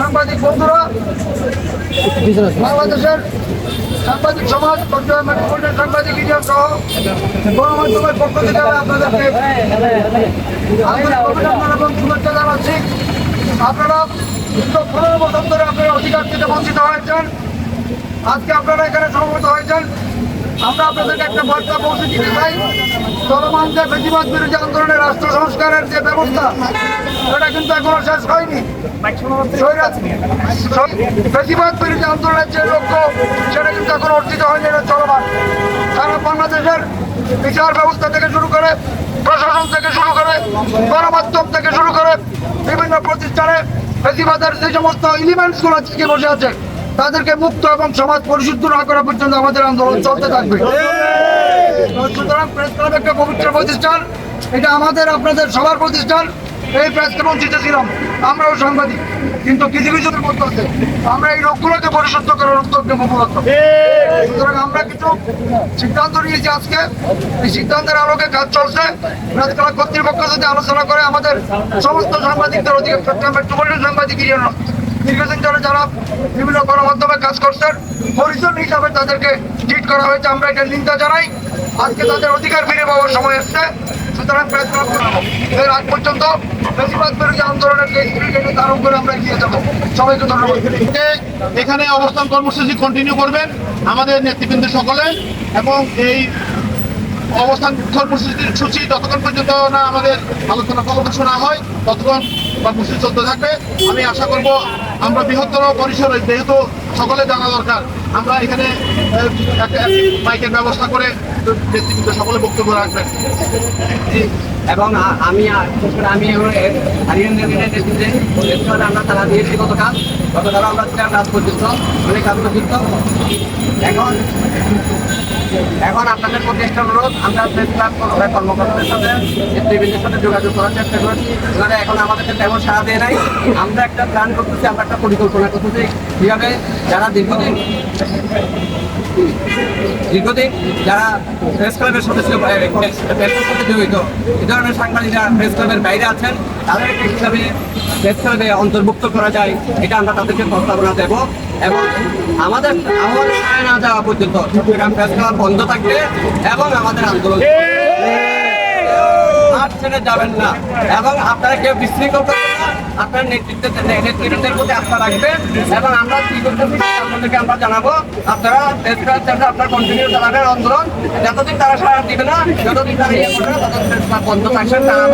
সাংবাদিক বন্ধুরা, বাংলাদেশের সাংবাদিক সমাজ, সাংবাদিক ইউনিয়ন সহ গণমাধ্যমের পক্ষ থেকে আপনাদেরকে অভিনন্দন এবং শুভেচ্ছা জানাচ্ছি। আপনারা দীর্ঘ 15 বছর ধরে আপনার অধিকার থেকে বঞ্চিত হয়েছেন। আজকে আপনারা এখানে সমবেত হয়েছেন। আমরা আপনাদেরকে একটা বার্তা পৌঁছে দিতে চাই। চলমান যে বেশিরভাগ বিরোধী আন্দোলনের রাষ্ট্র সংস্কারের যে ব্যবস্থা, সেটা কিন্তু এখনো শেষ হয়নি। বেশিরভাগ বিরোধী আন্দোলনের যে লক্ষ্য, সেটা কিন্তু এখন অর্জিত হয়নি, এটা চলমান। সারা বাংলাদেশের বিচার ব্যবস্থা থেকে শুরু করে, প্রশাসন থেকে শুরু করে, গণমাধ্যম থেকে শুরু করে বিভিন্ন প্রতিষ্ঠানে বেশিরভাগের যে সমস্ত এলিমেন্টসগুলো আজকে বসে আছে, তাদেরকে মুক্ত এবং সমাজ পরিশুদ্ধ না করা পর্যন্ত আমাদের আন্দোলন চলতে থাকবে। সুতরাং প্রেস ক্লাব একটা পবিত্র প্রতিষ্ঠান, এটা আমাদের আপনাদের সবার প্রতিষ্ঠান। এই প্রেস ক্লাব বঞ্চিত ছিলাম, আমরাও সাংবাদিক, কিন্তু কিছু কিছুর মধ্যে আছে আমরা এই লোকগুলোকে পরিশুদ্ধ করার উদ্যোগ নেব মূলত। সুতরাং আমরা কিছু সিদ্ধান্ত নিয়েছি আজকে, এই সিদ্ধান্তের আলোকে কাজ চলছে। প্রেস ক্লাব কর্তৃপক্ষ যদি আলোচনা করে আমাদের সমস্ত সাংবাদিকদের অধিকার মেট্রোপলিটন সাংবাদিক ইউনিয়ন দীর্ঘদিন ধরে যারা বিভিন্ন গণমাধ্যমে কাজ করছেন, পরিজন হিসাবে তাদেরকে ট্রিট করা হয়েছে, আমরা এটা নিন্দা জানাই। আজকে তাদের অধিকার ফিরে পাওয়ার সময় এসছে। সুতরাং প্রেস ক্লাব এর আগ পর্যন্ত বেশিরভাগ বিরোধী আন্দোলনের যে স্পিরিট ধারণ করে আমরা এগিয়ে যাবো। সবাইকে ধন্যবাদ। এখানে অবস্থান কর্মসূচি কন্টিনিউ করবেন আমাদের নেতৃবৃন্দ সকলে, এবং এই অবস্থান কর্মসূচি যতক্ষণ পর্যন্ত না আমাদের আলোচনা ফলপ্রসূ না হয় ততক্ষণ কর্মসূচি চলতে থাকবে। আমি আশা করব আমরা বৃহত্তর পরিসরে, যেহেতু সকলে জানা দরকার, আমরা এখানে মাইকের ব্যবস্থা করে নেতৃবৃন্দ সকলে বক্তব্য রাখবেন। এবং আমি আমরা তারা দিয়েছি গতকাল আমরা ছিলাম রাত পর্যন্ত, অনেক কাজ পর্যন্ত। এখন আপনাদের প্রতি একটা অনুরোধ, আমরা প্রেস ক্লাব কর্মকর্তাদের সাথে নেতৃবৃন্দের সাথে যোগাযোগ করার চেষ্টা করেছি। ওনারা এখন আমাদেরকে তেমন সাড়া দিয়ে নাই। আমরা একটা প্ল্যান করতেছি, আমরা একটা পরিকল্পনা করতেছি কীভাবে যারা দীর্ঘদিন যারা প্রেস ক্লাবের সদস্য সাথে জড়িত, এই ধরনের সাংবাদিকরা প্রেস ক্লাবের বাইরে আছেন, তাদেরকে কীভাবে প্রেস ক্লাবে অন্তর্ভুক্ত করা যায়, এটা আমরা তাদেরকে প্রস্তাবনা দেব। এবং আমাদের না যাওয়া পর্যন্ত চট্টগ্রাম প্রেস ক্লাব বন্ধ থাকবে এবং আমাদের আন্দোলন মাঠ ছেড়ে যাবেন না। এবং আপনারা কেউ বিশৃঙ্খল করবেন না, আপনার নেতৃত্বের প্রতি আস্থা রাখবেন। এবং আমরা কি করতেছি আপনাদেরকে আমরা জানাবো। আপনারা প্রেস ক্লাব চাইলে আপনার কন্টিনিউ চালাবেন আন্দোলন, যতদিন তারা সাড়া দিবে না, যতদিন তারা ইয়ে করবে না, ততদিন প্রেস ক্লাব বন্ধ থাকবেন। তারা